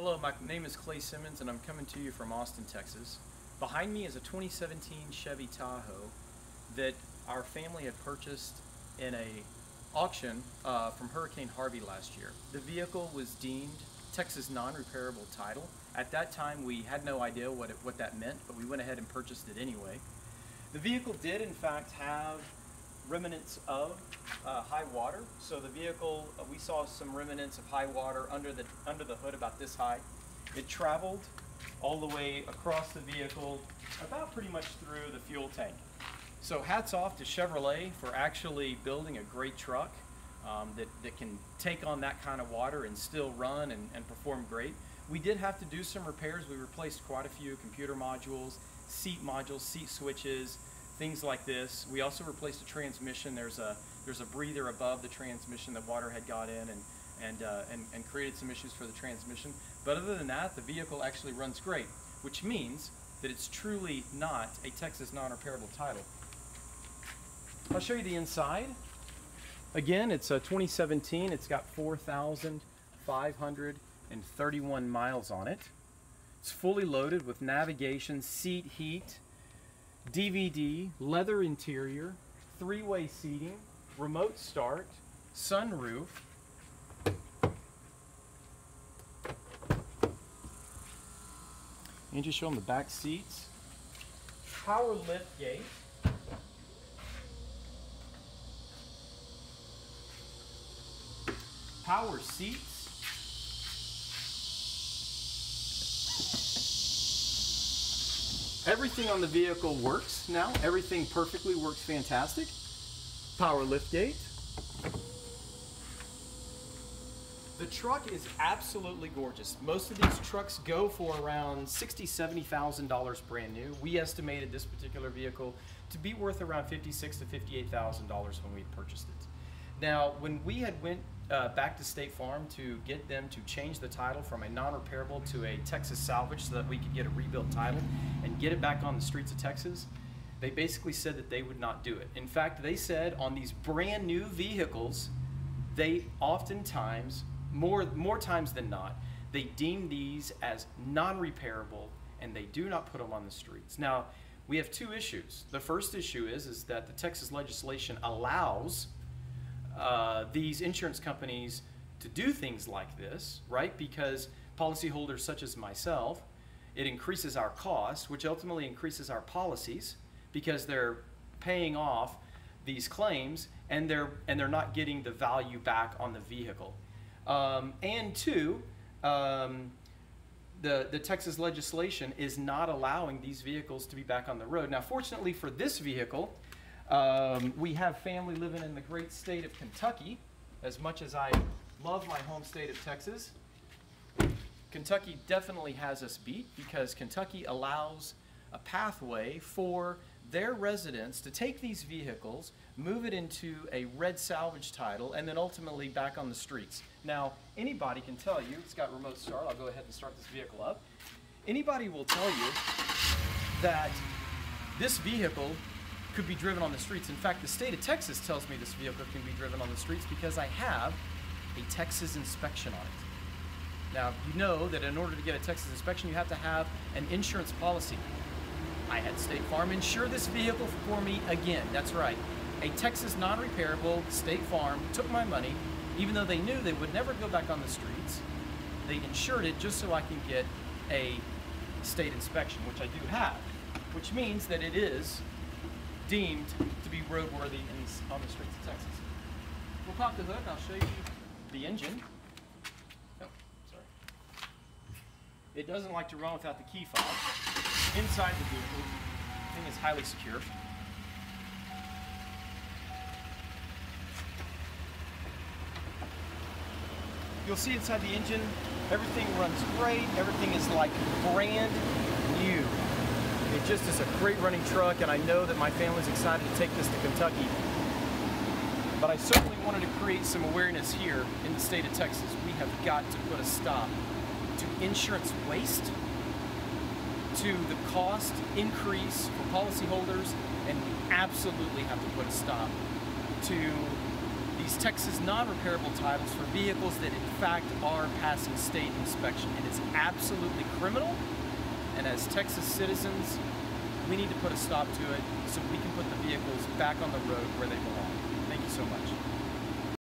Hello, my name is Clay Simmons and I'm coming to you from Austin, Texas. Behind me is a 2017 Chevy Tahoe that our family had purchased in a auction from Hurricane Harvey last year. The vehicle was deemed Texas Non-Repairable Title. At that time we had no idea what that meant, but we went ahead and purchased it anyway. The vehicle did in fact have remnants of high water. So the vehicle, we saw some remnants of high water under the hood about this high. It traveled all the way across the vehicle, about pretty much through the fuel tank. So hats off to Chevrolet for actually building a great truck that can take on that kind of water and still run and perform great. We did have to do some repairs. We replaced quite a few computer modules, seat switches, things like this. We also replaced the transmission. There's a breather above the transmission that water had got in and created some issues for the transmission. But other than that, the vehicle actually runs great, which means that it's truly not a Texas Non-Repairable title. I'll show you the inside. Again, it's a 2017. It's got 4,531 miles on it. It's fully loaded with navigation, seat heat, DVD, leather interior, three-way seating, remote start, sunroof, and just show them the back seats, power lift gate, power seats, everything on the vehicle works now. Everything perfectly works fantastic. Power liftgate. The truck is absolutely gorgeous. Most of these trucks go for around $60,000 to $70,000 brand new. We estimated this particular vehicle to be worth around $56,000 to $58,000 when we purchased it. Now, when we had went back to State Farm to get them to change the title from a non-repairable to a Texas salvage so that we could get a rebuilt title and get it back on the streets of Texas, they basically said that they would not do it. In fact, they said on these brand new vehicles, they oftentimes, more times than not, they deem these as non-repairable and they do not put them on the streets. Now, we have two issues. The first issue is that the Texas legislation allows these insurance companies to do things like this, right? Because policyholders such as myself, it increases our cost, which ultimately increases our policies because they're paying off these claims and they're not getting the value back on the vehicle. And two, the Texas legislation is not allowing these vehicles to be back on the road. Now, fortunately for this vehicle, we have family living in the great state of Kentucky. As much as I love my home state of Texas, Kentucky definitely has us beat because Kentucky allows a pathway for their residents to take these vehicles, move it into a red salvage title, and then ultimately back on the streets. Now, anybody can tell you, it's got remote start, I'll go ahead and start this vehicle up. Anybody will tell you that this vehicle could be driven on the streets. In fact, the state of Texas tells me this vehicle can be driven on the streets because I have a Texas inspection on it. Now, you know that in order to get a Texas inspection, you have to have an insurance policy. I had State Farm insure this vehicle for me again. That's right. A Texas non-repairable. State Farm took my money, even though they knew they would never go back on the streets. They insured it just so I can get a state inspection, which I do have, which means that it is deemed to be roadworthy on the streets of Texas. We'll pop the hood and I'll show you the engine. Oh, sorry. It doesn't like to run without the key fob. Inside the vehicle, the thing is highly secure. You'll see inside the engine, everything runs great. Everything is like brand new. It just is a great running truck, and I know that my family's excited to take this to Kentucky. But I certainly wanted to create some awareness here in the state of Texas. We have got to put a stop to insurance waste, to the cost increase for policyholders, and we absolutely have to put a stop to these Texas non-repairable titles for vehicles that in fact are passing state inspection. It is absolutely criminal, and as Texas citizens, we need to put a stop to it so we can put the vehicles back on the road where they belong. Thank you so much.